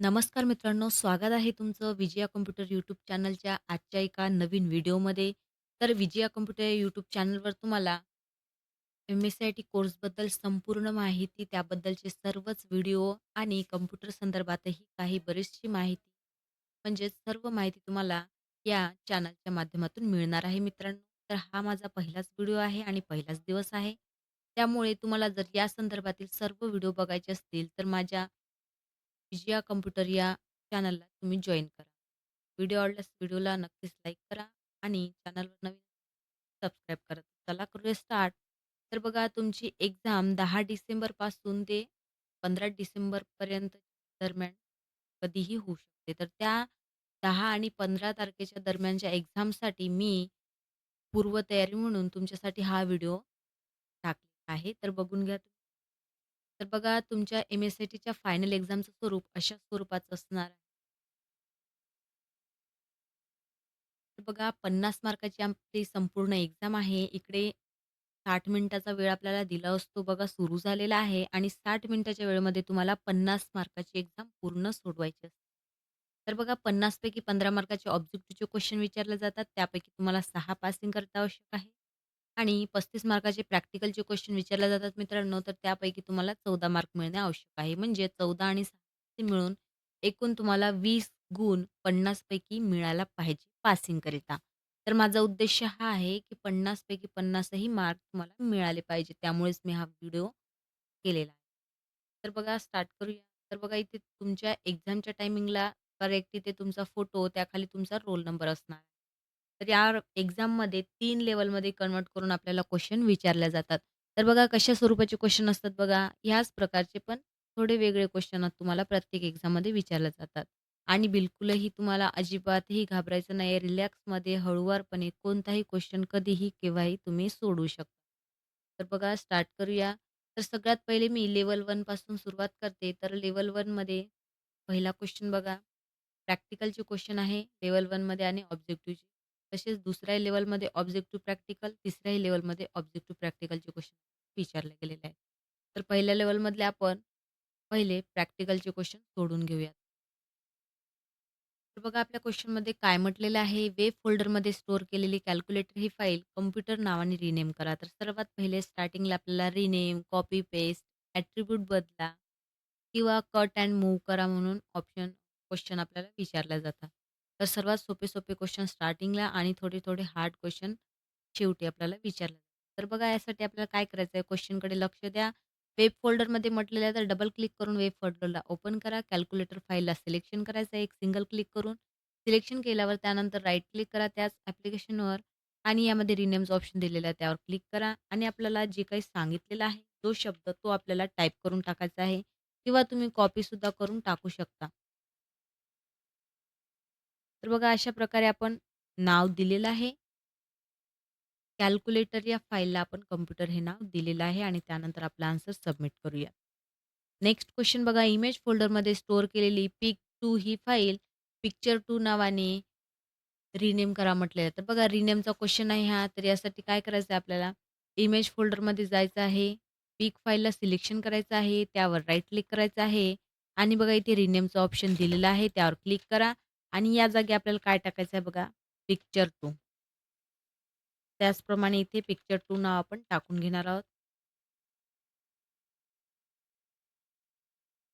नमस्कार मित्रांनो, स्वागत आहे तुमचं विजया कॉम्प्युटर यूट्यूब चॅनलच्या आजच्या एका नवीन व्हिडिओमध्ये. तर विजया कॉम्प्युटर यूट्यूब चॅनलवर तुम्हाला एम-एस-सी-आय-टी कोर्सबद्दल संपूर्ण माहिती, त्याबद्दलचे सर्वच व्हिडिओ आणि कॉम्प्युटर संदर्भातही काही बरीचशी माहिती, म्हणजेच सर्व माहिती तुम्हाला या चॅनलच्या माध्यमातून मिळणार आहे मित्रांनो. तर हा माझा पहिलाच व्हिडिओ आहे आणि पहिलाच दिवस आहे. त्यामुळे तुम्हाला जर या संदर्भातील सर्व व्हिडिओ बघायचे असतील, तर माझ्या विजया कम्प्युटर या चॅनलला तुम्ही जॉइन करा. व्हिडिओ आवडल्यास व्हिडिओला नक्कीच लाईक करा आणि चॅनलवर नवीन सबस्क्राईब करा. चला करूया स्टार्ट. तर बघा तुमची एक्झाम 10 डिसेंबरपासून ते 15 डिसेंबरपर्यंत दरम्यान कधीही होऊ शकते. तर त्या 10 आणि 15 तारखेच्या दरम्यानच्या एक्झामसाठी मी पूर्वतयारी म्हणून तुमच्यासाठी हा व्हिडिओ टाकलेला आहे. तर बघून घ्या. तर बघा तुमच्या एम-एस-सी-आय-टीच्या फायनल एक्झामचं स्वरूप अशा स्वरूपाचं असणार आहे. तर बघा 50 मार्काची आपली संपूर्ण एक्झाम आहे. इकडे 60 मिनिटाचा वेळ आपल्याला दिला असतो बघा सुरू झालेला आहे आणि 60 मिनिटाच्या वेळेमध्ये तुम्हाला 50 मार्काची एक्झाम पूर्ण सोडवायची असते. तर बघा 50 पैकी 15 मार्काचे ऑब्जेक्टिव्हचे क्वेश्चन विचारले जातात. त्यापैकी तुम्हाला 6 पासिंग करता आवश्यक आहे आणि 35 मार्काचे प्रॅक्टिकलचे क्वेश्चन विचारले जातात मित्रांनो, तर त्यापैकी तुम्हाला 14 मार्क मिळणे आवश्यक आहे. म्हणजे 14 आणि 6 मिळून एकूण तुम्हाला 20 गुण 50 पैकी मिळायला पाहिजे पासिंगकरिता. तर माझा उद्देश हा आहे, की 50 पैकी 50 ही मार्क तुम्हाला मिळाले पाहिजे. त्यामुळेच मी हा व्हिडिओ केलेला आहे. तर बघा स्टार्ट करूया. तर बघा इथे तुमच्या एक्झामच्या टायमिंगला करेक्ट इथे तुमचा फोटो, त्याखाली तुमचा रोल नंबर असणार आहे. तर या एक्झाममध्ये 3 लेव्हलमध्ये कन्व्हर्ट करून आपल्याला क्वेश्चन विचारले जातात. तर बघा कशा स्वरूपाचे क्वेश्चन असतात बघा, ह्याच प्रकारचे पण थोडे वेगळे क्वेश्चन तुम्हाला प्रत्येक एक्झाममध्ये विचारले जातात. आणि बिलकुलही तुम्हाला अजिबातही घाबरायचं नाही. रिलॅक्समध्ये हळूवारपणे कोणताही क्वेश्चन कधीही, केव्हाही तुम्ही सोडवू शकता. तर बघा स्टार्ट करूया. तर सगळ्यात पहिले मी लेव्हल 1 पासून सुरुवात करते. तर लेव्हल 1 मध्ये पहिला क्वेश्चन बघा, प्रॅक्टिकलचे क्वेश्चन आहे लेव्हल 1 मध्ये आणि ऑब्जेक्टिव्हचे. तसेच दुसऱ्या लेव्हलमध्ये ऑब्जेक्टिव्ह प्रॅक्टिकल, तिसऱ्याही लेव्हलमध्ये ऑब्जेक्टिव्ह प्रॅक्टिकलचे क्वेश्चन विचारले गेलेले आहेत. तर पहिल्या लेव्हलमधले आपण पहिले प्रॅक्टिकलचे क्वेश्चन सोडून घेऊयात. तर बघा आपल्या क्वेश्चनमध्ये काय म्हटलेलं आहे, वेब फोल्डरमध्ये स्टोअर केलेली कॅल्क्युलेटर ही फाईल कॉम्प्युटर नावाने रिनेम करा. तर सर्वात पहिले स्टार्टिंगला आपल्याला रिनेम, कॉपी पेस्ट, ॲट्रिब्यूट बदला किंवा कट अँड मूव्ह करा म्हणून क्वेश्चन आपल्याला विचारल्या जातात. तर सर्वात सोपे-सोपे क्वेश्चन स्टार्टिंगला आणि थोडे-थोडे हार्ड क्वेश्चन शेवटी आपल्याला विचारलं जातं. तर बघा यासाठी आपल्याला काय करायचं आहे, क्वेश्चनकडे लक्ष द्या. वेब फोल्डरमध्ये म्हटलेलं आहे, तर डबल क्लिक करून वेब फोल्डरला ओपन करा. कॅल्क्युलेटर फाईलला सिलेक्शन करायचं आहे, एक सिंगल क्लिक करून. सिलेक्शन केल्यावर त्यानंतर राईट क्लिक करा त्याच ॲप्लिकेशनवर आणि यामध्ये रिनेम्स ऑप्शन दिलेला आहे, त्यावर क्लिक करा आणि आपल्याला जे काही सांगितलेलं आहे, तो शब्द तो आपल्याला टाइप करून टाकायचा आहे किंवा तुम्ही कॉपीसुद्धा करून टाकू शकता. तर बघा अशा प्रकारे आपण नाव दिलेलं आहे. कॅल्क्युलेटर या फाईलला आपण कॉम्प्युटर हे नाव दिलेलं आहे आणि त्यानंतर आपला आन्सर सबमिट करूया. नेक्स्ट क्वेश्चन बघा, इमेज फोल्डरमध्ये स्टोअर केलेली पिक2 ही फाईल पिक्चर2 नावाने रिनेम करा म्हटलेलं आहे. तर बघा रिनेमचा क्वेश्चन आहे हा. तर यासाठी काय करायचं आहे आपल्याला, इमेज फोल्डरमध्ये जायचं आहे. पिक फाईलला सिलेक्शन करायचं आहे. त्यावर राईट क्लिक करायचं आहे आणि बघा इथे रिनेमचं ऑप्शन दिलेलं आहे. त्यावर क्लिक करा आणि या जागी आपल्याला काय टाकायचं आहे बघा, पिक्चर2. त्याचप्रमाणे इथे पिक्चर2 नाव आपण टाकून घेणार आहोत.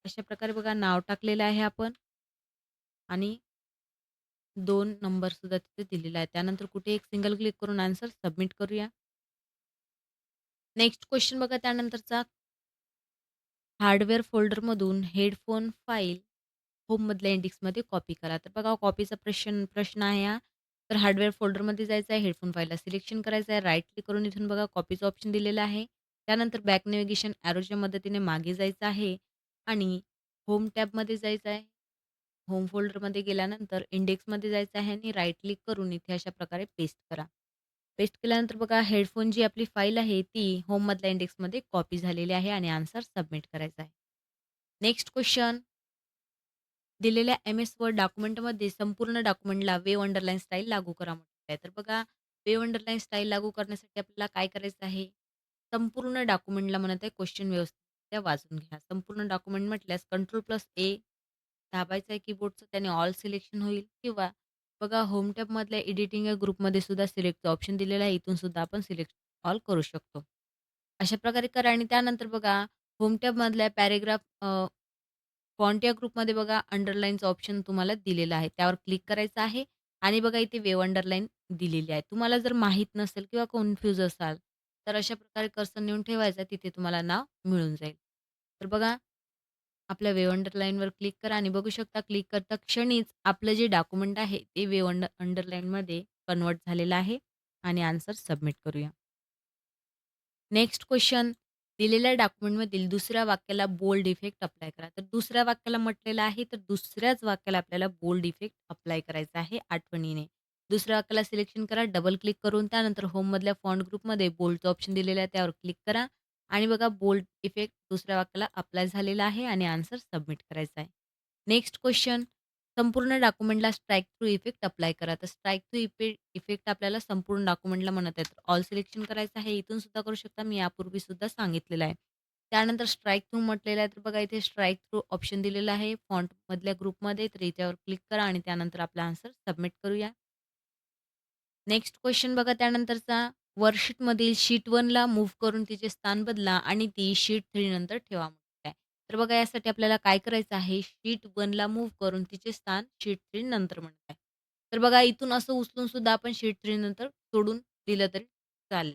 अशा प्रकारे बघा नाव टाकलेलं आहे आपण आणि 2 नंबरसुद्धा तिथे दिलेला आहे. त्यानंतर कुठे एक सिंगल क्लिक करून आन्सर सबमिट करूया. नेक्स्ट क्वेश्चन बघा त्यानंतरचा, हार्डवेअर फोल्डरमधून हेडफोन फाईल होममधल्या इंडेक्समध्ये कॉपी करा. तर बघा कॉपीचा प्रश्न प्रश्न आहे हा. तर हार्डवेअर फोल्डरमध्ये जायचं आहे, हेडफोन फाईलला सिलेक्शन करायचं आहे, राईट क्लिक करून इथून बघा कॉपीचं ऑप्शन दिलेलं आहे. त्यानंतर बॅक नेव्हिगेशन ॲरोच्या मदतीने मागे जायचं आहे आणि होम टॅबमध्ये जायचं आहे. होम फोल्डरमध्ये गेल्यानंतर इंडेक्समध्ये जायचं आहे आणि राईट क्लिक करून इथे अशा प्रकारे पेस्ट करा. पेस्ट केल्यानंतर बघा हेडफोन जी आपली फाईल आहे ती होममधल्या इंडेक्समध्ये कॉपी झालेली आहे आणि आन्सर सबमिट करायचा आहे. नेक्स्ट क्वेश्चन, दिलेल्या एम-एस वर्ड डॉक्युमेंटमध्ये संपूर्ण डॉक्युमेंटला वेव्ह अंडरलाईन स्टाईल लागू करा म्हटलं आहे. तर बघा वेव्ह अंडरलाईन स्टाईल लागू करण्यासाठी आपल्याला काय करायचं आहे, संपूर्ण डॉक्युमेंटला म्हणत आहे क्वेश्चन व्यवस्थितरित्या वाचून घ्या. संपूर्ण डॉक्युमेंट म्हटल्यास कंट्रोल प्लस ए दाबायचं आहे कीबोर्डचं त्याने ऑल सिलेक्शन होईल किंवा बघा होम टॅबमधल्या एडिटिंग या ग्रुपमध्ये सुद्धा सिलेक्टचं ऑप्शन दिलेलं आहे. इथून सुद्धा आपण सिलेक्ट ऑल करू शकतो. अशा प्रकारे करा आणि त्यानंतर बघा होम टॅबमधल्या पॅराग्राफ फॉन्ट या ग्रुपमध्ये बघा अंडरलाईनचं ऑप्शन तुम्हाला दिलेलं आहे. त्यावर क्लिक करायचं आहे आणि बघा इथे वेव्ह अंडरलाईन दिलेली आहे. तुम्हाला जर माहीत नसेल किंवा कन्फ्यूज असाल, तर अशा प्रकारे कर्सर नेऊन ठेवायचा. तिथे तुम्हाला नाव मिळून जाईल. तर बघा आपल्या वेव्ह अंडरलाईनवर क्लिक करा आणि बघू शकता क्लिक करता क्षणीच आपलं जे डॉक्युमेंट आहे ते वेव्ह अंडरलाईनमध्ये कन्व्हर्ट झालेलं आहे आणि आन्सर सबमिट करूया. नेक्स्ट क्वेश्चन दिलेल्या डॉक्युमेंटमधील दुसऱ्या वाक्याला बोल्ड इफेक्ट अप्लाय करा. तर दुसऱ्या वाक्याला म्हटलेलं आहे, तर दुसऱ्याच वाक्याला आपल्याला बोल्ड इफेक्ट अप्लाय करायचा आहे आठवणीने. दुसऱ्या वाक्याला सिलेक्शन करा, डबल क्लिक करून त्यानंतर होममधल्या फॉन्ट ग्रुपमध्ये बोल्डचं ऑप्शन दिलेलं आहे, त्यावर क्लिक करा आणि बघा बोल्ड इफेक्ट दुसऱ्या वाक्याला अप्लाय झालेला आहे आणि आन्सर सबमिट करायचा आहे. नेक्स्ट क्वेश्चन संपूर्ण डॉक्युमेंटला स्ट्राइक थ्रू इफेक्ट अप्लाय करा. तर स्ट्राइक थ्रू इफेक्ट आपल्याला संपूर्ण डॉक्युमेंटला म्हणत आहे. तर ऑल सिलेक्शन करायचं आहे. इथून सुद्धा करू शकता. मी यापूर्वी सुद्धा सांगितलेलं आहे. त्यानंतर स्ट्राइक थ्रू म्हटलेलं आहे. तर बघा इथे स्ट्राइक थ्रू ऑप्शन दिलेलं आहे फॉन्टमधल्या ग्रुपमध्ये. तर याच्यावर क्लिक करा आणि त्यानंतर आपला आन्सर सबमिट करूया. नेक्स्ट क्वेश्चन बघा त्यानंतरचा. वर्कशीटमधील शीट 1ला मूव्ह करून तिचे स्थान बदला आणि ती शीट 3 नंतर ठेवा म्हटलं आहे. तर बघा यासाठी आपल्याला काय करायचं आहे, शीट 1ला मूव्ह करून तिचे स्थान शीट 3 नंतर म्हणत आहे. तर बघा इथून असं उचलून सुद्धा आपण शीट 3 नंतर सोडून दिलं तरी चालेल.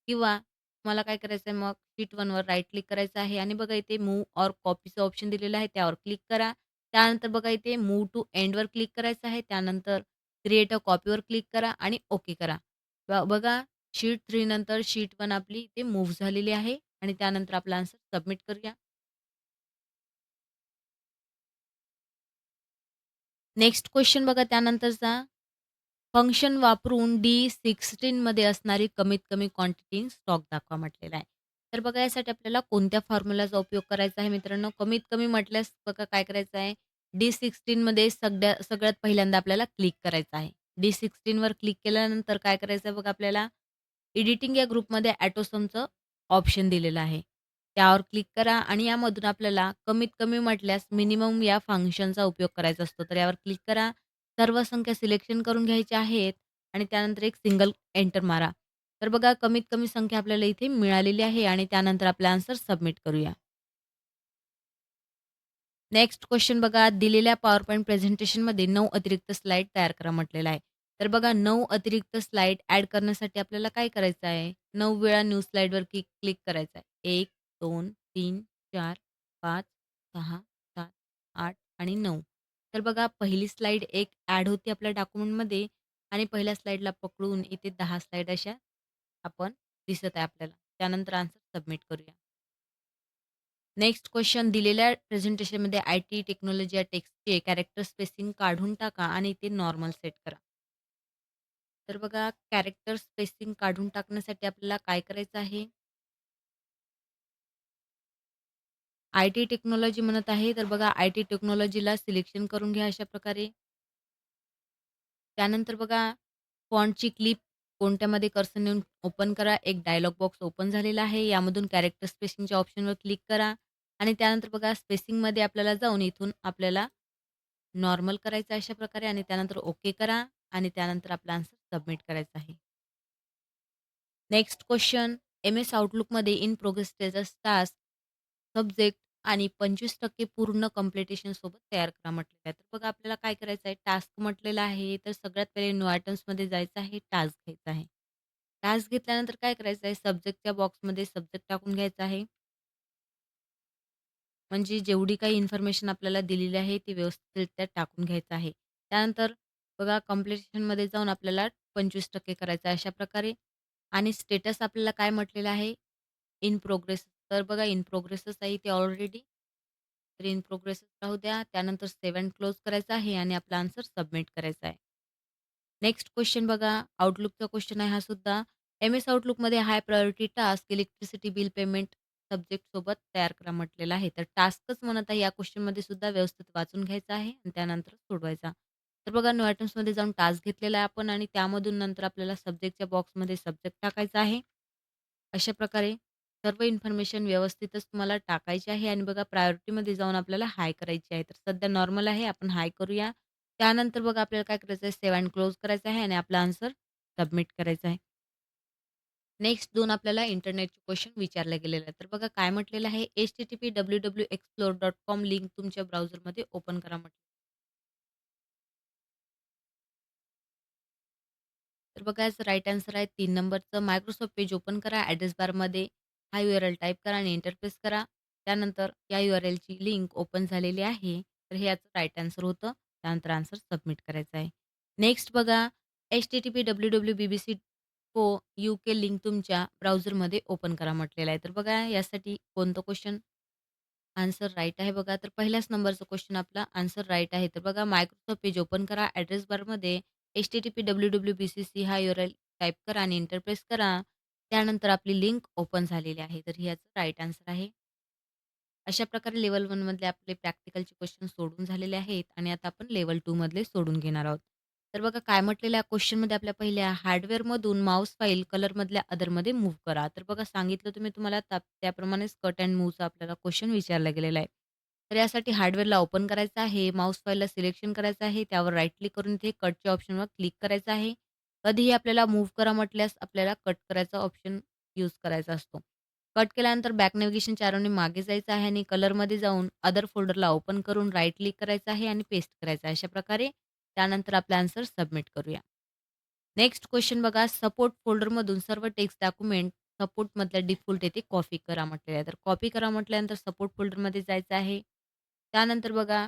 किंवा मला काय करायचं आहे मग शीट 1वर राईट क्लिक करायचं आहे आणि बघा इथे मूव्ह ऑर कॉपीचं ऑप्शन दिलेलं आहे त्यावर क्लिक करा. त्यानंतर बघा इथे मूव्ह टू एंडवर क्लिक करायचं आहे. त्यानंतर क्रिएट अ कॉपीवर क्लिक करा आणि ओके करा. बघा शीट 3 नंतर शीट 1 आपली इथे मूव्ह झालेली आहे आणि त्यानंतर आपला आन्सर सबमिट करूया. नेक्स्ट क्वेश्चन बघा त्यानंतरचा. फंक्शन वापरून D16 मध्ये असणारी कमीत कमी क्वांटिटी इन स्टॉक दाखवा म्हटलेला आहे. तर बघा यासाठी आपल्याला कोणत्या फॉर्म्युलाचा उपयोग करायचा आहे मित्रांनो? कमीत कमी म्हटल्यास बघा काय करायचं आहे, D16 मध्ये सगळ्यात पहिल्यांदा आपल्याला क्लिक करायचं आहे. D16 वर क्लिक केल्यानंतर काय करायचं आहे बघा आपल्याला, एडिटिंग या ग्रुपमध्ये ऑटोसमचं ऑप्शन दिलेलं आहे. त्यावर क्लिक करा आणि यामधून आपल्याला कमीत कमी म्हटल्यास मिनिमम या फंक्शनचा उपयोग करायचा असतो. तर यावर क्लिक करा. सर्व संख्या सिलेक्शन करून घ्यायच्या आहेत आणि त्यानंतर एक सिंगल एंटर मारा. तर बघा कमीत कमी संख्या आपल्याला इथे मिळालेली आहे आणि त्यानंतर आपला आन्सर सबमिट करूया. नेक्स्ट क्वेश्चन बघा, दिलेल्या पॉवर पॉइंट प्रेझेंटेशनमध्ये 9 अतिरिक्त स्लाईड तयार करा म्हटलेला आहे. तर बघा 9 अतिरिक्त स्लाईड ॲड करण्यासाठी आपल्याला काय करायचं आहे? 9 वेळा न्यू स्लाईडवर क्लिक करायचं आहे. 1, 2, 3, 4, 5, 6, 7, 8 आणि 9. तर बघा पहिली स्लाईड एक ॲड होती आपल्या डॉक्युमेंटमध्ये आणि पहिल्या स्लाईडला पकडून इथे 10 स्लाईड अशा आपण दिसत आहे आपल्याला. त्यानंतर आन्सर सबमिट करूया. नेक्स्ट क्वेश्चन दिलेल्या प्रेझेंटेशनमध्ये आय-टी, टेक्नॉलॉजी या टेक्स्टचे कॅरेक्टर स्पेसिंग काढून टाका आणि ते नॉर्मल सेट करा. तर बघा कॅरेक्टर स्पेसिंग काढून टाकण्यासाठी आपल्याला काय करायचं आहे? आय-टी टेक्नॉलॉजी म्हणत आहे, तर बघा आय-टी टेक्नॉलॉजीला सिलेक्शन करून घ्या अशा प्रकारे. त्यानंतर बघा फॉन्टची क्लिप कोणत्यामध्ये कर्सर नेऊन ओपन करा. एक डायलॉग बॉक्स ओपन झालेला आहे. यामधून कॅरेक्टर स्पेसिंगच्या ऑप्शनवर क्लिक करा आणि त्यानंतर बघा स्पेसिंगमध्ये आपल्याला जाऊन इथून आपल्याला नॉर्मल करायचं आहे अशा प्रकारे आणि त्यानंतर ओके करा आणि त्यानंतर आपला आन्सर सबमिट करायचा आहे. नेक्स्ट क्वेश्चन एम-एस आउटलुकमध्ये in progress status task, subject आणि 25% पूर्ण कंप्लिटेशन सोबत तयार करा म्हटलेलं आहे. तर बघा आपल्याला काय करायचं आहे, टास्क म्हटलेलं आहे, तर सगळ्यात पहिले न्यू आयटम्समध्ये जायचं आहे, टास्क घ्यायचा आहे. टास्क घेतल्यानंतर काय करायचं आहे, सब्जेक्टच्या बॉक्समध्ये सब्जेक्ट टाकून घ्यायचा आहे. म्हणजे जेवढी काही इन्फॉर्मेशन आपल्याला दिलेली आहे, ती व्यवस्थितरित्या टाकून घ्यायचं आहे. त्यानंतर बघा कंप्लिटेशनमध्ये जाऊन आपल्याला 25% करायचं आहे अशा प्रकारे आणि स्टेटस आपल्याला काय म्हटलेलं आहे, इन प्रोग्रेस. तर बघा इन प्रोग्रेसच आहे इथे ऑलरेडी. तर इन प्रोग्रेसच राहू द्या. त्यानंतर सेव्ह अँड क्लोज करायचं आहे आणि आपला आन्सर सबमिट करायचा आहे. नेक्स्ट क्वेश्चन बघा, Outlookचा क्वेश्चन आहे हा सुद्धा. एम-एस Outlookमध्ये high priority task electricity bill payment सब्जेक्टसोबत तयार करा म्हटलेलं आहे. तर टास्कच म्हणत आहे या क्वेश्चनमध्ये सुद्धा व्यवस्थित वाचून घ्यायचं आहे आणि त्यानंतर सोडवायचा. तर बघा न्यू आयटम्समध्ये जाऊन टास्क घेतलेला आहे आपण आणि त्यामधून नंतर आपल्याला सब्जेक्टच्या बॉक्समध्ये सब्जेक्ट टाकायचा आहे. अशा प्रकारे सर्व इन्फॉर्मेशन व्यवस्थितच तुम्हाला टाकायची आहे आणि बघा प्रायोरिटीमध्ये जाऊन आपल्याला हाय करायची आहे. तर सध्या नॉर्मल आहे, आपण हाय करूया. त्यानंतर बघा आपल्याला काय करायचं आहे, सेव्ह अँड क्लोज करायचं आहे आणि आपला आन्सर सबमिट करायचा आहे. नेक्स्ट 2 आपल्याला इंटरनेटचे क्वेशन विचारले गेलेले आहेत. तर बघा काय म्हटलेलं आहे, http://www.explore.com लिंक तुमच्या ब्राउझरमध्ये ओपन करा म्हटलं. तर बघा याचं राईट आन्सर आहे 3 नंबरचं. मायक्रोसॉफ्ट पेज ओपन करा. ॲड्रेस बारमध्ये हा यू-आर-एल टाइप करा आणि एंटर प्रेस करा. त्यानंतर या यू-आर-एलची लिंक ओपन झालेली आहे. तर हे याचं राईट आन्सर होतं. त्यानंतर आन्सर सबमिट करायचा आहे. नेक्स्ट बघा http://www.bbc.co UK लिंक तुमच्या ब्राउझरमध्ये ओपन करा म्हटलेलं आहे. तर बघा यासाठी कोणतं क्वेशन आन्सर राईट आहे बघा. तर पहिल्याच नंबरचा क्वेशन आपला आन्सर राईट आहे. तर बघा मायक्रोसॉफ्ट पेज ओपन करा. ॲड्रेस बारमध्ये http://www.bcc हा यू-आर-एल टाइप करा आणि एंटर प्रेस करा. त्यानंतर आपली लिंक ओपन झालेली आहे. तर याचं राईट आन्सर आहे. अशा प्रकारे लेव्हल 1 मधले आपले प्रॅक्टिकलचे क्वेश्चन सोडून झालेले आहेत आणि आता आपण लेव्हल 2 मधले सोडून घेणार आहोत. तर बघा काय म्हटलेलं आहे क्वेश्चनमध्ये आपल्या पहिल्या हार्डवेअरमधून माऊस फाईल कलरमधल्या अदरमध्ये मूव्ह करा. तर बघा सांगितलं तुम्ही तुम्हाला त्याप्रमाणेच कट अँड मूव्हचा आपल्याला क्वेश्चन विचारला गेलेला आहे. तर यासाठी हार्डवेअरला ओपन करायचं आहे, माऊस फाईलला सिलेक्शन करायचं आहे, त्यावर राईट क्लिक करून इथे कटच्या ऑप्शनवर क्लिक करायचं आहे. कधीही आपल्याला मूव्ह करा म्हटल्यास आपल्याला कट करायचा ऑप्शन यूज करायचा असतो. कट केल्यानंतर बॅक नेव्हिगेशनच्या एरोने मागे जायचं आहे आणि कलरमध्ये जाऊन अदर फोल्डरला ओपन करून राईट क्लिक करायचं आहे आणि पेस्ट करायचं आहे. अशा प्रकारे त्यानंतर आपला आन्सर सबमिट करूया. नेक्स्ट क्वेश्चन बघा, सपोर्ट फोल्डरमधून सर्व टेक्स्ट डॉक्युमेंट सपोर्टमधल्या डिफॉल्ट येथे कॉपी करा म्हटलेलं आहे. तर कॉपी करा म्हटल्यानंतर सपोर्ट फोल्डरमध्ये जायचं आहे. त्यानंतर बघा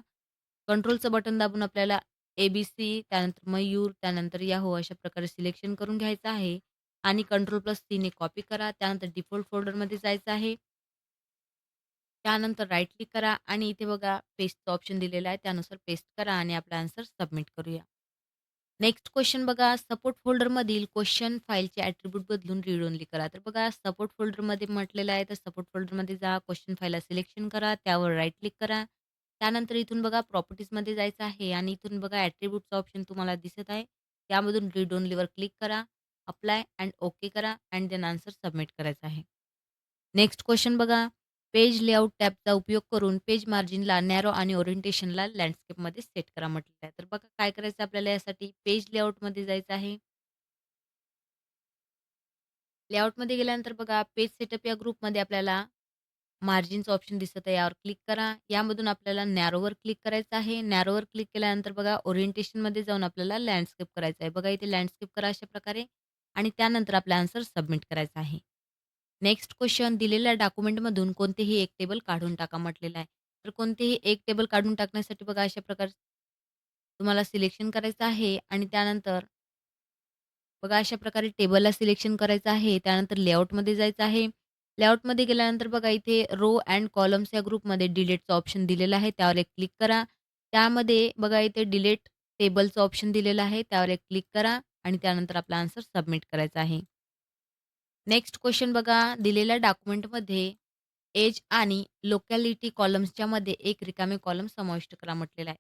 कंट्रोलचं बटन दाबून आपल्याला ए-बी-सी, त्यानंतर मयूर, त्यानंतर याहू अशा प्रकारे सिलेक्शन करून घ्यायचं आहे आणि कंट्रोल+C ने कॉपी करा. त्यानंतर डिफॉल्ट फोल्डरमध्ये जायचं आहे. त्यानंतर राईट क्लिक करा आणि इथे बघा पेस्टचं ऑप्शन दिलेलं आहे. त्यानुसार पेस्ट करा आणि आपला आन्सर सबमिट करूया. नेक्स्ट क्वेश्चन बघा, सपोर्ट फोल्डरमधील क्वेश्चन फाईलचे ॲट्रिब्यूट बदलून रीड ओन्ली करा. तर बघा सपोर्ट फोल्डरमध्ये म्हटलेलं आहे, तर सपोर्ट फोल्डरमध्ये जा, क्वेश्चन फाईलला सिलेक्शन करा, त्यावर राईट क्लिक करा. त्यानंतर इथून बघा प्रॉपर्टीजमध्ये जायचं आहे आणि इथून बघा ॲट्रिब्यूटचा ऑप्शन तुम्हाला दिसत आहे. त्यामधून रीड ओन्लीवर क्लिक करा, अप्लाय अँड ओके करा अँड देन आन्सर सबमिट करायचा आहे. नेक्स्ट क्वेश्चन बघा, पेज लेआउट टॅबचा उपयोग करून पेज मार्जिनला नॅरो आणि ओरिएंटेशनला लँडस्केपमध्ये सेट करा म्हटलेलं आहे. तर बघा काय करायचं आपल्याला यासाठी पेज लेआउटमध्ये जायचं आहे. लेआउटमध्ये गेल्यानंतर बघा पेज सेटअप या ग्रुपमध्ये आपल्याला मार्जिनचं ऑप्शन दिसत आहे, यावर क्लिक करा. यामधून आपल्याला नॅरोवर क्लिक करायचं आहे. नॅरोवर क्लिक केल्यानंतर बघा ओरिएंटेशनमध्ये जाऊन आपल्याला लँडस्केप करायचं आहे. बघा इथे लँडस्केप करा अशा प्रकारे आणि त्यानंतर आपला आन्सर सबमिट करायचा आहे. नेक्स्ट क्वेश्चन, दिलेल्या डॉक्युमेंटमधून कोणतेही एक टेबल काढून टाका म्हटलेलं आहे. तर कोणतेही एक टेबल काढून टाकण्यासाठी बघा अशा प्रकारे तुम्हाला सिलेक्शन करायचं आहे आणि त्यानंतर बघा अशा प्रकारे टेबलला सिलेक्शन करायचं आहे. त्यानंतर लेआउटमध्ये जायचं आहे. लेआउटमध्ये गेल्यानंतर बघा इथे रो अँड कॉलम्स या ग्रुपमध्ये डिलीटचं ऑप्शन दिलेलं आहे. त्यावर एक क्लिक करा. त्यामध्ये बघा इथे डिलीट टेबलचं ऑप्शन दिलेलं आहे. त्यावर एक क्लिक करा आणि त्यानंतर आपला आन्सर सबमिट करायचा आहे. नेक्स्ट क्वेश्चन बघा, दिलेल्या डॉक्युमेंटमध्ये एज आणि लोकॅलिटी कॉलम्सच्या मध्ये एक रिकामे कॉलम समाविष्ट करा म्हटलेला आहे.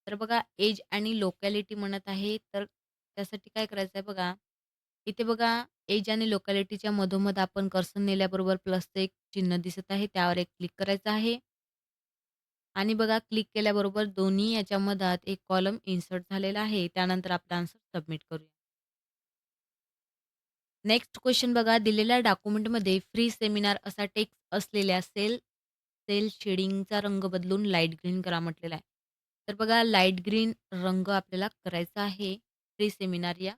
तर बघा एज आणि लोकॅलिटी म्हणत आहे, तर त्यासाठी काय करायचं आहे बघा, इथे बघा एज आणि लोकॅलिटीच्या मधोमध आपण कर्सर नेल्याबरोबर प्लसचं एक चिन्ह दिसत आहे. त्यावर एक क्लिक करायचं आहे आणि बघा क्लिक केल्याबरोबर दोन्ही याच्या मधात एक कॉलम इन्सर्ट झालेला आहे. त्यानंतर आपला आन्सर सबमिट करूया. नेक्स्ट क्वेश्चन बघा, दिलेल्या डॉक्युमेंटमध्ये फ्री सेमिनार असा टेक्स्ट असलेल्या सेल शेडिंगचा रंग बदलून लाईट ग्रीन करा म्हटलेला आहे. तर बघा लाईट ग्रीन रंग आपल्याला करायचा आहे फ्री सेमिनार या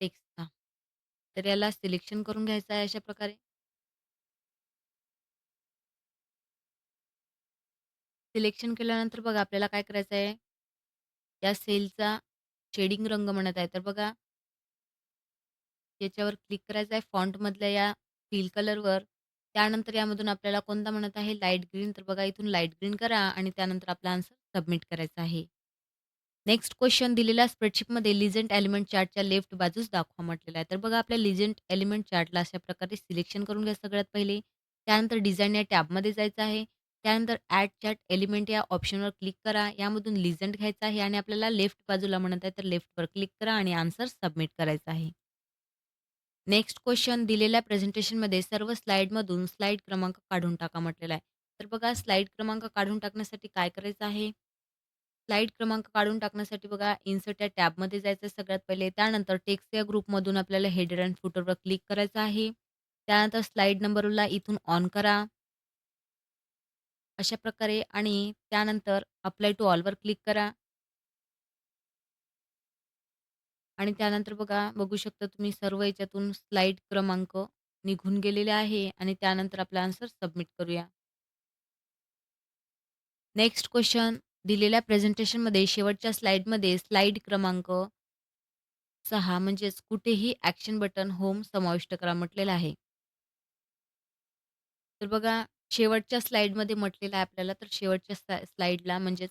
टेक्स्टचा. तर याला सिलेक्शन करून घ्यायचं आहे अशा प्रकारे. सिलेक्शन केल्यानंतर बघा आपल्याला काय करायचं आहे, या सेलचा शेडिंग रंग म्हणत आहे. तर बघा याच्यावर क्लिक करायचं आहे फॉन्टमधल्या या फिल कलरवर. त्यानंतर यामधून आपल्याला कोणता म्हणत आहे लाईट ग्रीन. तर बघा इथून लाईट ग्रीन करा आणि त्यानंतर आपला आन्सर सबमिट करायचा आहे. नेक्स्ट क्वेश्चन, दिलेल्या स्प्रेडशीटमध्ये लिजेंड एलिमेंट चार्टच्या लेफ्ट बाजूस दाखवा म्हटलेला आहे. तर बघा आपल्या लिजेंड एलिमेंट चार्टला अशा प्रकारे सिलेक्शन करून घ्या सगळ्यात पहिले. त्यानंतर डिझाइन या टॅबमध्ये जायचं आहे. त्यानंतर ॲड चार्ट एलिमेंट या ऑप्शनवर क्लिक करा. यामधून लिजेंड घ्यायचा आहे आणि आपल्याला लेफ्ट बाजूला म्हणत आहे तर लेफ्टवर क्लिक करा आणि आन्सर सबमिट करायचा आहे. नेक्स्ट क्वेशन दिलेल्या प्रेझेंटेशनमध्ये सर्व स्लाईडमधून स्लाईड क्रमांक काढून टाका म्हटलेला आहे. तर बघा स्लाईड क्रमांक काढून टाकण्यासाठी काय करायचं आहे? स्लाईड क्रमांक काढून टाकण्यासाठी बघा इन्सर्ट या टॅबमध्ये जायचं आहे सगळ्यात पहिले. त्यानंतर टेक्स्ट या ग्रुपमधून आपल्याला हेडर एंड फुटरवर क्लिक करायचं आहे. त्यानंतर स्लाईड नंबरला इथून ऑन करा. अशा प्रकारे आणि त्यानंतर अप्लाय टू ऑलवर क्लिक करा. आणि त्यानंतर बघा, बघू शकता तुम्ही सर्व याच्यातून स्लाईड क्रमांक निघून गेलेले आहे आणि त्यानंतर आपला आन्सर सबमिट करूया. नेक्स्ट क्वेशन दिलेल्या प्रेझेंटेशनमध्ये शेवटच्या स्लाईडमध्ये स्लाईड क्रमांक 6 म्हणजेच कुठेही ॲक्शन बटन होम समाविष्ट करा म्हटलेलं आहे. तर बघा शेवटच्या स्लाईडमध्ये म्हटलेलं आहे आपल्याला, तर शेवटच्या स्लाईडला म्हणजेच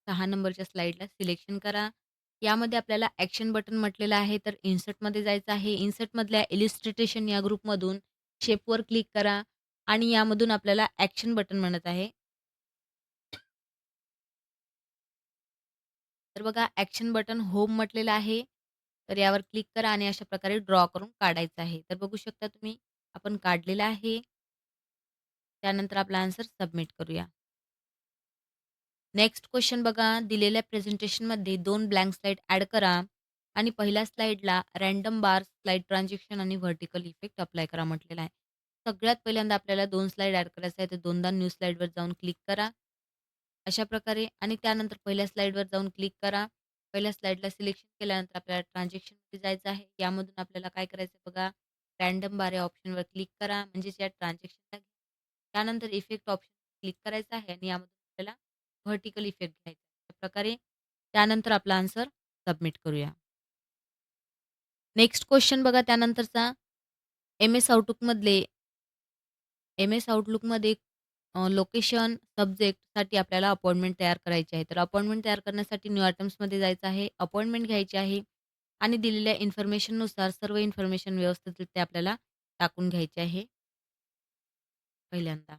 6 नंबरच्या स्लाईडला सिलेक्शन करा. यामध्ये आपल्याला ॲक्शन बटन म्हटलेलं आहे, तर इन्सर्टमध्ये जायचं आहे. इन्सर्टमधल्या इलिस्ट्रेशन या ग्रुपमधून शेपवर क्लिक करा आणि यामधून आपल्याला ॲक्शन बटन म्हणत आहे. तर बघा ॲक्शन बटन होम म्हटलेलं आहे. तर यावर क्लिक करा आणि अशा प्रकारे ड्रॉ करून काढायचं आहे. तर बघू शकता तुम्ही आपण काढलेला आहे. त्यानंतर आपला आन्सर सबमिट करूया. नेक्स्ट क्वेश्चन बघा, दिलेल्या प्रेझेंटेशनमध्ये 2 ब्लँक स्लाईड ॲड करा आणि पहिल्या स्लाईडला रँडम बार, स्लाईड ट्रान्झॅक्शन आणि व्हर्टिकल इफेक्ट अप्लाय करा म्हटलेला आहे. सगळ्यात पहिल्यांदा आपल्याला 2 स्लाईड ॲड करायचं आहे, तर दोनदा न्यू स्लाईडवर जाऊन क्लिक करा. अशा प्रकारे आणि त्यानंतर पहिल्या स्लाईडवर जाऊन क्लिक करा. पहिल्या स्लाईडला सिलेक्शन केल्यानंतर आपल्याला ट्रान्झॅक्शनमध्ये जायचं आहे. यामधून आपल्याला काय करायचं आहे बघा, रँडम बार या ऑप्शनवर क्लिक करा, म्हणजेच या ट्रान्झॅक्शनला त्यानंतर इफेक्ट ऑप्शन क्लिक करायचं आहे आणि यामधून आपल्याला व्हर्टिकल इफेक्ट घ्यायचा आहे. अशा प्रकारे त्यानंतर आपला आन्सर सबमिट करूया. नेक्स्ट क्वेश्चन बघा त्यानंतरचा एम-एस आउटलुकमधले एम-एस आउटलुकमध्ये लोकेशन, सब्जेक्टसाठी आपल्याला अपॉइंटमेंट तयार करायची आहे. तर अपॉइंटमेंट तयार करण्यासाठी न्यू आयटम्समध्ये जायचं आहे. अपॉइंटमेंट घ्यायची आहे आणि दिलेल्या इन्फॉर्मेशननुसार सर्व इन्फॉर्मेशन व्यवस्थितरित्या आपल्याला टाकून घ्यायची आहे पहिल्यांदा.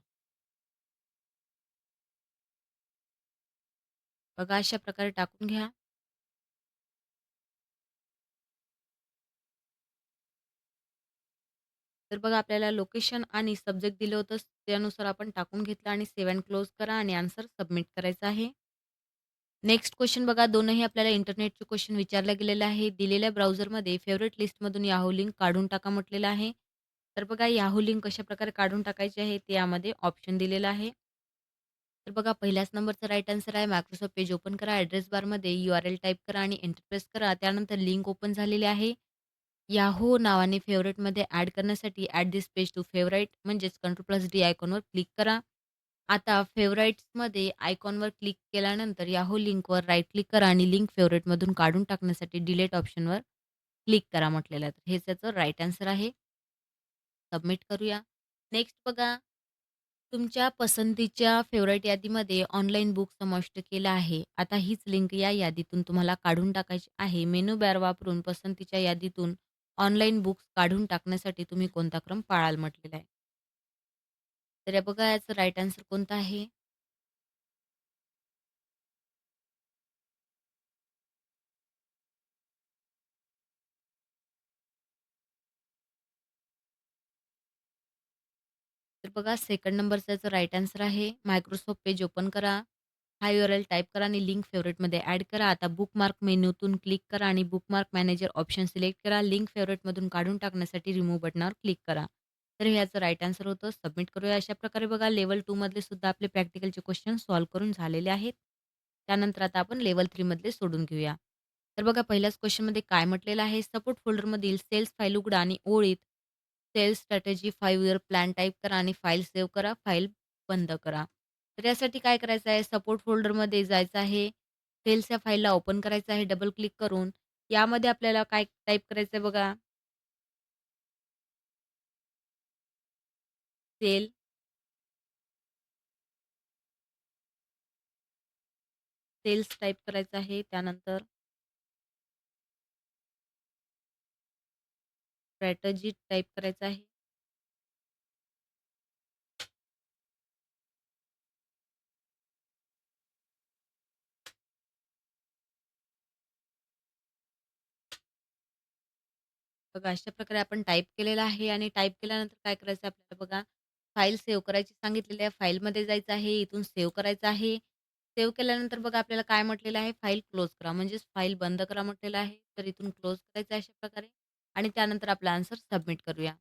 बघा अशा प्रकारे टाकून घ्या. तर बघा आपल्याला लोकेशन आणि सब्जेक्ट दिलं होतं त्यानुसार आपण टाकून घेतलं आणि सेव्ह अँड क्लोज करा आणि आन्सर सबमिट करायचा आहे. नेक्स्ट क्वेश्चन बघा, दोनही आपल्याला इंटरनेटचे क्वेश्चन विचारले गेलेले आहे. दिलेल्या ब्राउझरमध्ये फेव्हरेट लिस्टमधून याहू लिंक काढून टाका म्हटलेलं आहे. तर बघा याहू लिंक कशाप्रकारे काढून टाकायची आहे ते यामध्ये ऑप्शन दिलेलं आहे. तर बघा पहिल्याच नंबरचा राईट आन्सर आहे. Microsoft पेज ओपन करा. ॲड्रेस बारमध्ये URL टाइप करा आणि एंटर प्रेस करा. त्यानंतर लिंक ओपन झालेली आहे. याहू नावाने फेव्हरेटमध्ये ॲड करण्यासाठी add this page to favourite म्हणजेच Ctrl+D आयकॉनवर क्लिक करा. आता फेव्हराइट्समध्ये आयकॉनवर क्लिक केल्यानंतर याहू लिंकवर राईट क्लिक करा आणि लिंक फेव्हरेटमधून काढून टाकण्यासाठी डिलीट ऑप्शनवर क्लिक करा म्हटलेलं आहे. तर हेच त्याचं राईट आन्सर आहे. सबमिट करूया. नेक्स्ट बघा, तुमच्या पसंतीच्या फेव्हराइट यादीमध्ये ऑनलाईन बुक समाविष्ट केला आहे. आता हीच लिंक या यादीतून तुम्हाला काढून टाकायची आहे. मेनू बार वापरून पसंतीच्या यादीतून ऑनलाईन बुक्स काढून टाकण्यासाठी तुम्ही कोणता क्रम पाळाल म्हटलेला आहे. तर या बघा याचं राईट आन्सर कोणतं आहे? तर बघा सेकंड नंबरचा याचा राईट आन्सर आहे. Microsoft पेज ओपन करा. हा URL टाइप करा आणि लिंक फेव्हरेटमध्ये ॲड करा. आता बुकमार्क मेनूतून क्लिक करा आणि बुकमार्क मॅनेजर ऑप्शन सिलेक्ट करा. लिंक फेव्हरेटमधून काढून टाकण्यासाठी रिमूव्ह बटनावर क्लिक करा. तर हे याचं राईट आन्सर होतं. सबमिट करूया. अशा प्रकारे बघा लेव्हल 2 मधले सुद्धा आपले प्रॅक्टिकलचे क्वेश्चन सॉल्व्ह करून झालेले आहेत. त्यानंतर आता आपण लेव्हल 3 मधले सोडून घेऊया. तर बघा पहिल्याच क्वेश्चनमध्ये काय म्हटलेलं आहे, सपोर्ट फोल्डरमधील सेल्स फाईल उघडा आणि ओळीत sales strategy 5 year plan type करा आणि फाईल सेव्ह करा, फाईल बंद करा. तर यासाठी काय करायचं आहे, सपोर्ट फोल्डरमध्ये जायचं आहे. सेल्स या फाईलला ओपन करायचं आहे डबल क्लिक करून. यामध्ये आपल्याला काय टाइप करायचं आहे बघा, सेल सेल्स टाइप करायचं आहे. त्यानंतर स्ट्रॅटेजी टाइप करायचं आहे. बघा अशा प्रकारे आपण टाइप केलेलं आहे आणि टाइप केल्यानंतर काय करायचं आपल्याला बघा, फाईल सेव्ह करायची सांगितलेली आहे. फाईलमध्ये जायचं आहे. इथून सेव्ह करायचं आहे. सेव्ह केल्यानंतर बघा आपल्याला काय म्हटलेलं आहे, फाईल क्लोज करा. म्हणजेच फाईल बंद करा म्हटलेलं आहे. तर इथून क्लोज करायचं आहे अशा प्रकारे आणि त्यानंतर आपला आन्सर सबमिट करूया.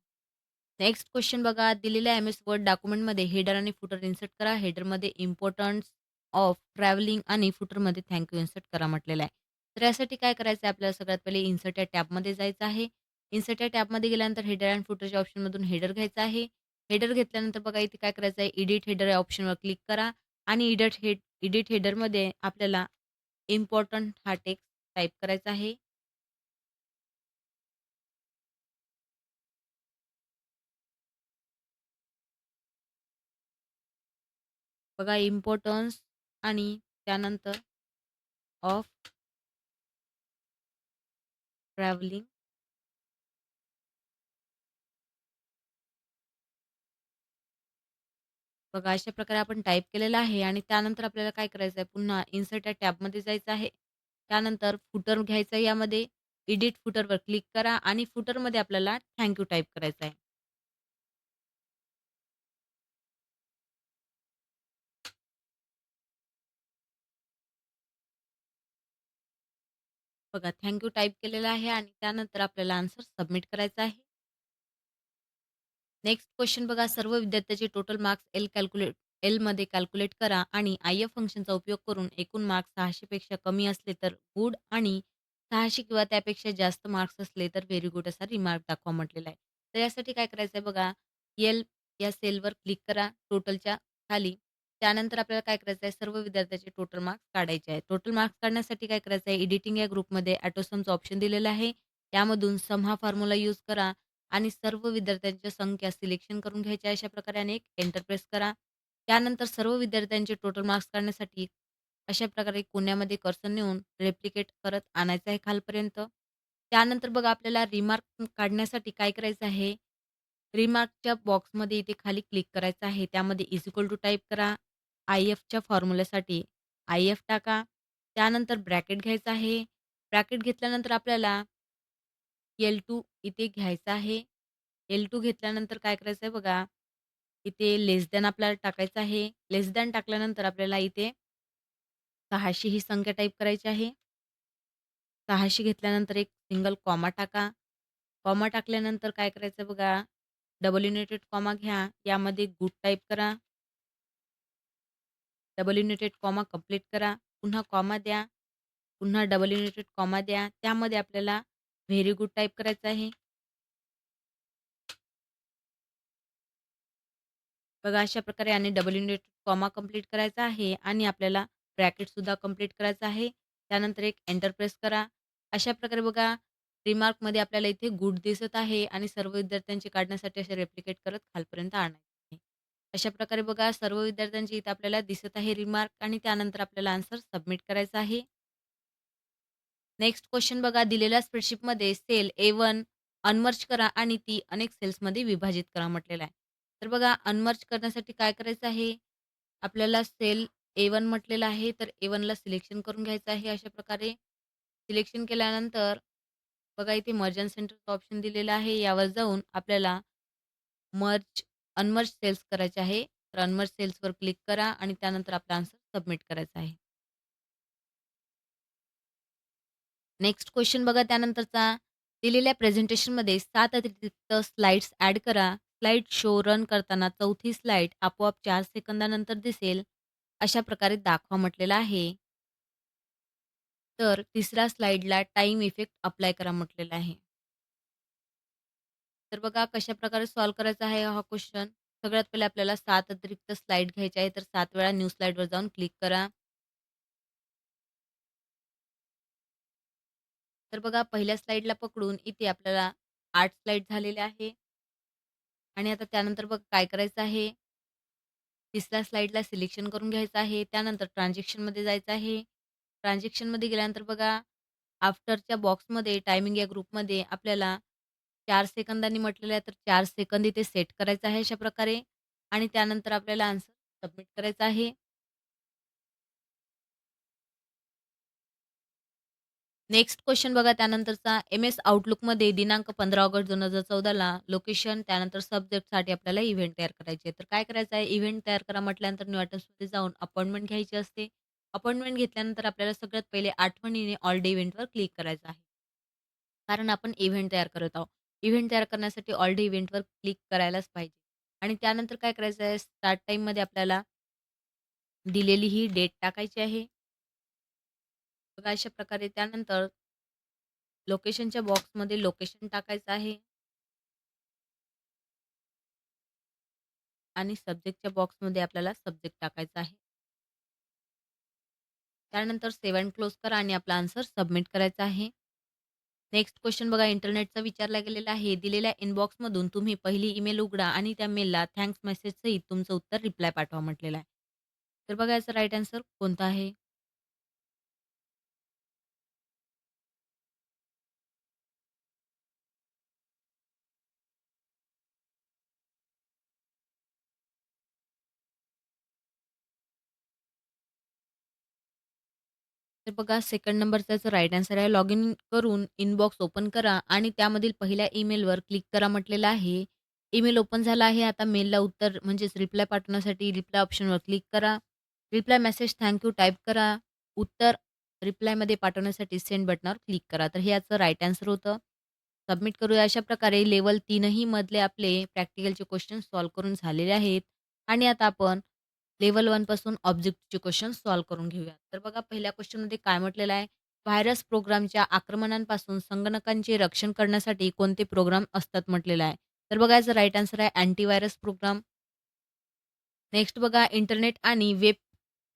नेक्स्ट क्वेश्चन बघा, दिलेल्या एम-एस वर्ड डॉक्युमेंटमध्ये हेडर आणि फुटर इन्सर्ट करा. हेडरमध्ये इम्पोर्टन्स ऑफ ट्रॅव्हलिंग आणि फुटरमध्ये थँक यू इन्सर्ट करा म्हटलेलं आहे. तर यासाठी काय करायचं आहे आपल्याला सगळ्यात पहिले इन्सर्ट या टॅबमध्ये जायचं आहे. इन्सर्ट या टॅबमध्ये गेल्यानंतर हेडर एंड फुटरच्या ऑप्शनमधून हेडर घ्यायचा आहे. हेडर घेतल्यानंतर बघा इथे काय करायचं आहे, एडिट हेडर या ऑप्शनवर क्लिक करा आणि एडिट हेडरमध्ये आपल्याला इम्पोर्टंट हा टेक्स्ट टाइप करायचा आहे. बघा इम्पोर्टन्स आणि त्यानंतर ऑफ ट्रॅव्हलिंग बघा अशा प्रकारे आपण टाइप केलेलं आहे आणि त्यानंतर आपल्याला काय करायचं आहे, पुन्हा इन्सर्ट या टॅबमध्ये जायचं आहे. त्यानंतर फुटर घ्यायचं आहे यामध्ये, एडिट फुटरवर क्लिक करा आणि फुटरमध्ये आपल्याला थँक यू टाइप करायचं आहे. बघा थँक टाइप केलेला आहे आणि त्यानंतर आपल्याला आन्सर सबमिट करायचा आहे. नेक्स्ट क्वेश्चन बघा, सर्व विद्यार्थ्याचे टोटल मार्क्स एलमध्ये कॅल्क्युलेट करा आणि आयएफ फंक्शनचा उपयोग करून एकूण मार्क्स 600 पेक्षा कमी असले तर गुड आणि 600 किंवा त्यापेक्षा जास्त मार्क्स असले तर व्हेरी गुड असा रिमार्क दाखवा म्हटलेला आहे. तर यासाठी काय करायचं आहे बघा, एल या सेलवर क्लिक करा टोटलच्या खाली. त्यानंतर आपल्याला काय करायचं आहे, सर्व विद्यार्थ्याचे टोटल मार्क्स काढायचे आहे. टोटल मार्क्स काढण्यासाठी काय करायचं आहे, एडिटिंग या ग्रुपमध्ये ऑटोसमचं ऑप्शन दिलेलं आहे. त्यामधून सम हा फॉर्म्युला यूज करा आणि सर्व विद्यार्थ्यांच्या संख्या सिलेक्शन करून घ्यायच्या अशा प्रकारे आणि एक एंटर प्रेस करा. त्यानंतर सर्व विद्यार्थ्यांचे टोटल मार्क्स काढण्यासाठी अशा प्रकारे कोन्यामध्ये कर्सर नेऊन रेप्लिकेट करत आणायचं आहे खालपर्यंत. त्यानंतर बघा आपल्याला रिमार्क काढण्यासाठी काय करायचं आहे, रिमार्कच्या बॉक्समध्ये इथे खाली क्लिक करायचं आहे. त्यामध्ये इज इक्वल टू टाइप करा. आय-एफच्या फॉर्म्युल्यासाठी आय-एफ टाका. त्यानंतर ब्रॅकेट घ्यायचं आहे. ब्रॅकेट घेतल्यानंतर आपल्याला L2 इथे घ्यायचा आहे. L2 घेतल्यानंतर काय करायचं आहे बघा, इथे लेस दॅन आपल्याला टाकायचं आहे. लेस दॅन टाकल्यानंतर आपल्याला इथे 600 ही संख्या टाइप करायची आहे. 600 घेतल्यानंतर एक सिंगल कॉमा टाका. कॉमा टाकल्यानंतर काय करायचं बघा, डबल युनायटेड कॉमा घ्या. यामध्ये गुड टाइप करा. डबल युनायटेड कॉमा कंप्लीट करा. पुन्हा कॉमा द्या. पुन्हा डबल युनायटेड कॉमा द्या. त्यामध्ये आपल्याला व्हेरी गुड टाइप करायचं आहे. बघा अशा प्रकारे आणि डबल युनिट कॉमा कंप्लीट करायचा आहे आणि आपल्याला ब्रॅकेटसुद्धा कंप्लीट करायचं आहे. त्यानंतर एक एंटर प्रेस करा. अशा प्रकारे बघा रिमार्कमध्ये आपल्याला इथे गुड दिसत आहे आणि सर्व विद्यार्थ्यांचे काढण्यासाठी असे रेप्लिकेट करत खालपर्यंत आणायचे आहे. अशा प्रकारे बघा सर्व विद्यार्थ्यांची इथे आपल्याला दिसत आहे रिमार्क आणि त्यानंतर आपल्याला आन्सर सबमिट करायचा आहे. नेक्स्ट क्वेश्चन बघा, दिलेल्या स्प्रेडशीटमध्ये सेल A1 अनमर्ज करा आणि ती अनेक सेल्समध्ये विभाजित करा म्हटलेलं आहे. तर बघा अनमर्ज करण्यासाठी काय करायचं आहे, आपल्याला सेल A1 म्हटलेलं आहे, तर A1ला सिलेक्शन करून घ्यायचं आहे अशा प्रकारे. सिलेक्शन केल्यानंतर बघा इथे मर्ज एंड सेंटरचं ऑप्शन दिलेलं आहे. यावर जाऊन आपल्याला अनमर्ज सेल्स करायचे आहे. तर अनमर्ज सेल्सवर क्लिक करा आणि त्यानंतर आपला आन्सर सबमिट करायचा आहे. नेक्स्ट क्वेश्चन बघा त्यानंतरचा. दिलेल्या प्रेझेंटेशनमध्ये 7 अतिरिक्त स्लाइड्स ॲड करा. स्लाइड शो रन करताना चौथी स्लाइड आपोआप 4 सेकंदानंतर दिसेल, अशा प्रकारे दाखवा म्हटलेलं आहे. तर तिसऱ्या स्लाइडला टाईम इफेक्ट अप्लाय करा म्हटलेला आहे. तर बघा कशाप्रकारे सॉल्व्ह करायचा आहे हा क्वेश्चन. सगळ्यात पहिले आपल्याला 7 अतिरिक्त स्लाइड घ्यायच्या आहे. तर 7 वेळा न्यू स्लाइडवर जाऊन क्लिक करा. तर बघा पहिल्या स्लाइडला पकडून इथे आपल्याला 8 स्लाइड झालेले आहे. आणि आता त्यानंतर बघ काय करायचं आहे, तिसऱ्या स्लाइडला सिलेक्शन करून घ्यायचं आहे. त्यानंतर ट्रान्झॅक्शनमध्ये जायचं आहे. ट्रान्झॅक्शनमध्ये गेल्यानंतर बघा, आफ्टरच्या बॉक्समध्ये टायमिंग या ग्रुपमध्ये आपल्याला 4 सेकंदांनी म्हटलेलं आहे, तर 4 सेकंद इथे सेट करायचं आहे अशा प्रकारे आणि त्यानंतर आपल्याला आन्सर सबमिट करायचा आहे. नेक्स्ट क्वेश्चन बघा त्यानंतरचा एम-एस आउटलुकमध्ये दिनांक 15 ऑगस्ट 2014ला लोकेशन त्यानंतर सब्जेक्टसाठी आपल्याला इव्हेंट तयार करायची आहे. तर काय करायचं आहे इव्हेंट तयार करा म्हटल्यानंतर न्यू आयटम्समध्ये जाऊन अपॉइंटमेंट घ्यायची असते. अपॉइंटमेंट घेतल्यानंतर आपल्याला सगळ्यात पहिले आठवणीने ऑल डे इव्हेंटवर क्लिक करायचं आहे. कारण आपण इव्हेंट तयार करत आहोत. इव्हेंट तयार करण्यासाठी ऑल डे इव्हेंटवर क्लिक करायलाच पाहिजे. आणि त्यानंतर काय करायचं आहे स्टार्ट टाईममध्ये आपल्याला दिलेली ही डेट टाकायची आहे. बघा अशा प्रकारे त्यानंतर लोकेशनच्या बॉक्समध्ये लोकेशन टाकायचं आहे आणि सब्जेक्टच्या बॉक्समध्ये आपल्याला सब्जेक्ट टाकायचा आहे. त्यानंतर सेव्ह अँड क्लोज करा आणि आपला आन्सर सबमिट करायचा आहे. नेक्स्ट क्वेश्चन बघा इंटरनेटचा विचारला गेलेला आहे. दिलेल्या इनबॉक्समधून तुम्ही पहिली ईमेल उघडा आणि त्या मेलला थँक्स मेसेजसहित तुमचं उत्तर रिप्लाय पाठवा म्हटलेलं आहे. तर बघा याचा राईट आन्सर कोणता आहे? तर बघा सेकंड नंबरचा जो राईट आन्सर आहे, लॉग इन करून इनबॉक्स ओपन करा आणि त्यामधील पहिल्या ईमेलवर क्लिक करा म्हटलेलं आहे. ईमेल ओपन झाला आहे. आता मेलला उत्तर म्हणजेच रिप्लाय पाठवण्यासाठी रिप्लाय ऑप्शनवर क्लिक करा. Reply message thank you type करा. उत्तर रिप्लायमध्ये पाठवण्यासाठी सेंड बटनावर क्लिक करा. तर हे याचं राईट आन्सर होतं. सबमिट करूया. अशा प्रकारे लेव्हल 3 ही मधले आपले प्रॅक्टिकलचे क्वेश्चन सॉल्व्ह करून झालेले आहेत आणि आता आपण लेव्हल 1 पासून ऑब्जेक्टचे क्वेश्चन सॉल्व्ह करून घेऊया. तर बघा पहिल्या क्वेश्चनमध्ये काय म्हटलेलं आहे, व्हायरस प्रोग्रामच्या आक्रमणांपासून संगणकांचे रक्षण करण्यासाठी कोणते प्रोग्राम असतात म्हटलेलं आहे. तर बघा याचा राईट आन्सर आहे अँटीव्हायरस प्रोग्राम. नेक्स्ट बघा इंटरनेट आणि वेब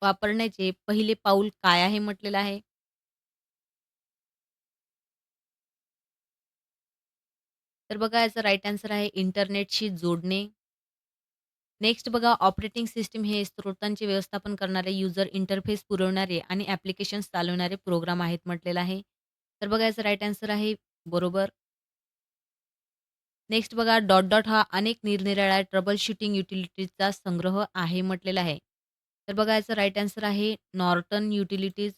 वापरण्याचे पहिले पाऊल काय आहे म्हटलेलं आहे. तर बघा याचा राईट आन्सर आहे इंटरनेटशी जोडणे. नेक्स्ट बघा ऑपरेटिंग सिस्टम हे स्त्रोतांचे व्यवस्थापन करणारे, युजर इंटरफेस पुरवणारे आणि ॲप्लिकेशन्स चालवणारे प्रोग्राम आहेत म्हटलेलं आहे. तर बघा याचा राईट आन्सर आहे बरोबर. नेक्स्ट बघा डॉट डॉट हा अनेक निरनिराळ्या ट्रबल शूटिंग युटिलिटीजचा संग्रह आहे म्हटलेला आहे. तर बघा याचा राईट आन्सर आहे नॉर्टन युटिलिटीज.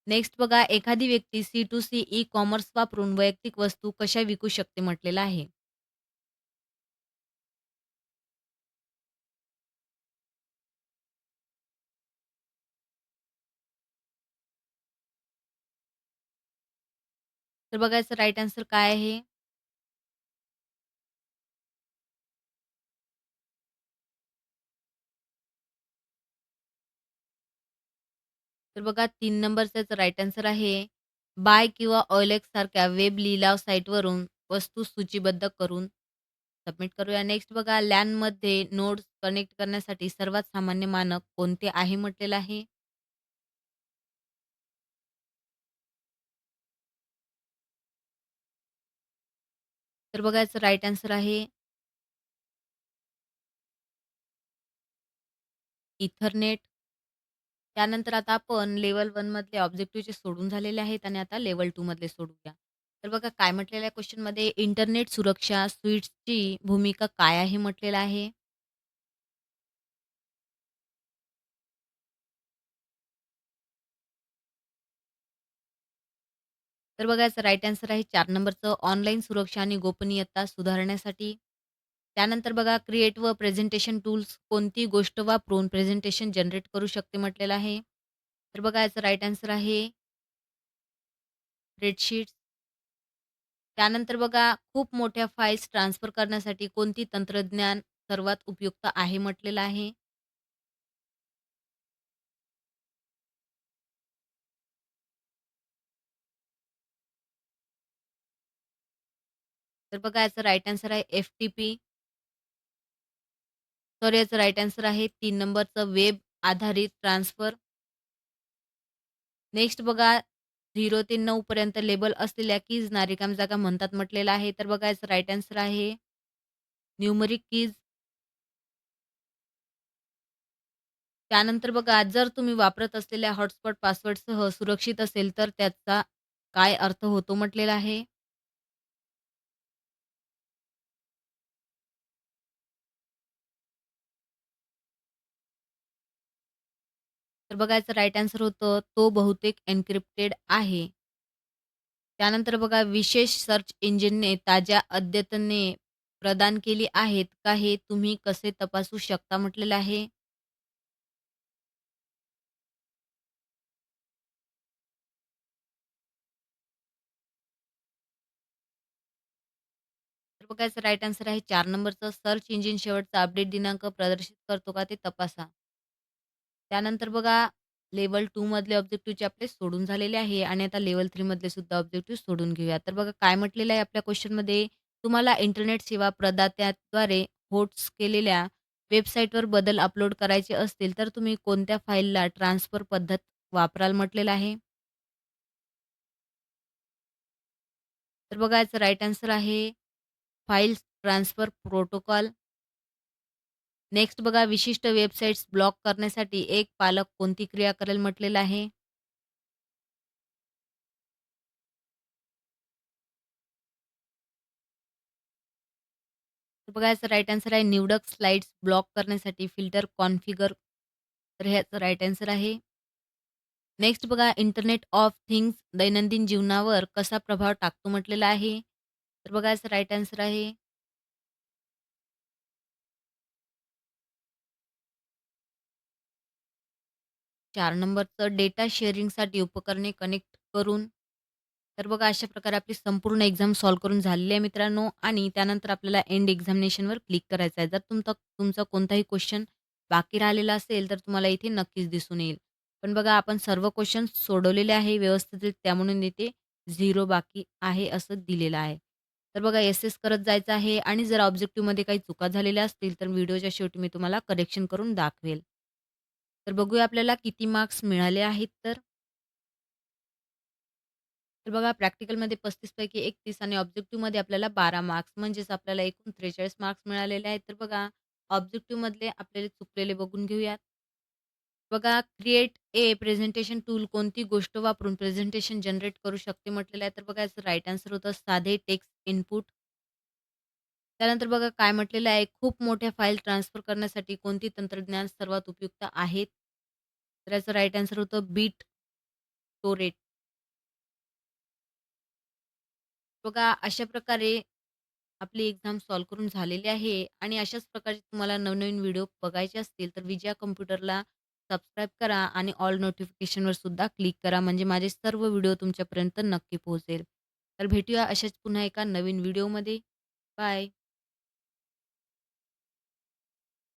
नेक्स्ट बघा एखादी व्यक्ती C2C ई-कॉमर्स वापरून वैयक्तिक वस्तू कशा विकू शकते म्हटलेलं आहे. तर बघा याचा राईट आन्सर काय आहे? तर बघा 3 नंबरचाच राईट आन्सर आहे. बाय किंवा OLX सारख्या वेब लिलाव साईटवरून वस्तू सूचीबद्ध करून सबमिट करूया. नेक्स्ट बघा LANमध्ये नोड्स कनेक्ट करण्यासाठी सर्वात सामान्य मानक कोणते आहे म्हटलेलं आहे. तर बघा याचं राईट आन्सर आहे इथरनेट. त्यानंतर आता आपण लेव्हल 1 मधले ऑब्जेक्टिव्हचे सोडून झालेले आहेत आणि आता लेव्हल 2 मधले सोडूया. तर बघा काय म्हटलेलं आहे क्वेश्चनमध्ये इंटरनेट सुरक्षा स्विचची भूमिका काय आहे म्हटलेलं आहे. तर बघा याचं राईट आन्सर आहे 4 नंबरचं ऑनलाईन सुरक्षा आणि गोपनीयता सुधारण्यासाठी. त्यानंतर बघा क्रिएट व प्रेझेंटेशन टूल्स कोणती गोष्ट वापरून प्रेझेंटेशन जनरेट करू शकते म्हटलेलं आहे. तर बघा याचं राईट आन्सर आहे स्प्रेडशीट्स. त्यानंतर बघा खूप मोठ्या फाइल्स ट्रान्सफर करण्यासाठी कोणती तंत्रज्ञान सर्वात उपयुक्त आहे म्हटलेलं आहे. तर बघा याचं राईट आन्सर आहे एफ-टी-पी. तर याचं राईट आन्सर आहे 3 नंबरचं वेब आधारित ट्रान्सफर. नेक्स्ट बघा 0 ते 9 पर्यंत लेबल असलेल्या कीजना रिकाम्या जागा म्हणतात म्हटलेलं आहे. तर बघा याचं राईट आन्सर आहे न्यूमरिक कीज. त्यानंतर बघा जर तुम्ही वापरत असलेल्या हॉटस्पॉट पासवर्डसह सुरक्षित असेल, तर त्याचा काय अर्थ होतो म्हटलेला आहे. तर बघा याचं राईट आन्सर होतं, तो बहुतेक एन्क्रिप्टेड आहे. त्यानंतर बघा विशेष सर्च इंजिनने ताज्या अद्यतने प्रदान केली आहेत का हे तुम्ही कसे तपासू शकता म्हटलेलं आहे. तर बघा याचं राईट आन्सर आहे 4 नंबरचं सर्च इंजिन शेवटचा अपडेट दिनांक प्रदर्शित करतो का ते तपासा. त्यानंतर बघा लेव्हल 2 मधले ऑब्जेक्टिव्हचे आपले सोडून झालेले आहे आणि आता लेव्हल 3 मधले सुद्धा ऑब्जेक्टिव्ह सोडून घेऊया. तर बघा काय म्हटलेलं आहे आपल्या क्वेश्चनमध्ये, तुम्हाला इंटरनेट सेवा प्रदात्याद्वारे होस्ट केलेल्या वेबसाईटवर बदल अपलोड करायचे असतील, तर तुम्ही कोणत्या फाईलला ट्रान्सफर पद्धत वापराल म्हटलेलं आहे. तर बघा याचं राईट आन्सर आहे फाईल ट्रान्सफर प्रोटोकॉल. नेक्स्ट बघा विशिष्ट वेबसाईट्स ब्लॉक करण्यासाठी एक पालक कोणती क्रिया करेल म्हटलेलं आहे. तर बघा याचा राईट आन्सर आहे निवडक स्लाइड्स ब्लॉक करण्यासाठी फिल्टर कॉन्फिगर. तर ह्याचं राईट आन्सर आहे. नेक्स्ट बघा इंटरनेट ऑफ थिंग्स दैनंदिन जीवनावर कसा प्रभाव टाकतो म्हटलेला आहे. तर बघा याचा राईट आन्सर आहे 4 नंबरचं डेटा शेअरिंगसाठी उपकरणे कनेक्ट करून. तर बघा अशा प्रकारे आपली संपूर्ण एक्झाम सॉल्व्ह करून झालेली आहे मित्रांनो आणि त्यानंतर आपल्याला एंड एक्झामिनेशनवर क्लिक करायचं आहे. जर तुमचा कोणताही क्वेश्चन बाकी राहिलेला असेल, तर तुम्हाला इथे नक्कीच दिसून येईल. पण बघा आपण सर्व क्वेश्चन सोडवलेले आहे व्यवस्थितरित्या म्हणून इथे 0 बाकी आहे असं दिलेलं आहे. तर बघा एस-एस करत जायचं आहे आणि जर ऑब्जेक्टिव्हमध्ये काही चुका झालेल्या असतील, तर व्हिडिओच्या शेवटी मी तुम्हाला करेक्शन करून दाखवेल. तर बघूया आपल्याला किती मार्क्स मिळाले आहेत तर. तर बघा प्रॅक्टिकलमध्ये 35 पैकी 31 आणि ऑब्जेक्टिव्हमध्ये आपल्याला 12 मार्क्स म्हणजेच आपल्याला एकूण 43 मार्क्स मिळालेले आहेत. तर बघा ऑब्जेक्टिव्हमधले आपल्याला चुकलेले बघून घेऊयात. बघा क्रिएट ए प्रेझेंटेशन टूल कोणती गोष्ट वापरून प्रेझेंटेशन जनरेट करू शकते म्हटलेलं आहे. तर बघा याचं राईट आन्सर होतं साधे टेक्स्ट इनपुट. त्यानंतर बघा काय म्हटलेलं आहे, खूप मोठ्या फाईल ट्रान्सफर करण्यासाठी कोणती तंत्रज्ञान सर्वात उपयुक्त आहेत? तर याचं राईट आन्सर होतं बीट स्टोरेज. बघा अशा प्रकारे आपली एक्झाम सॉल्व्ह करून झालेली आहे आणि अशाच प्रकारचे तुम्हाला नवनवीन व्हिडिओ बघायचे असतील तर विजया कम्प्युटरला सबस्क्राईब करा आणि ऑल नोटिफिकेशनवर सुद्धा क्लिक करा म्हणजे माझे सर्व व्हिडिओ तुमच्यापर्यंत नक्की पोहोचेल. तर भेटूया अशाच पुन्हा एका नवीन व्हिडिओमध्ये. बाय.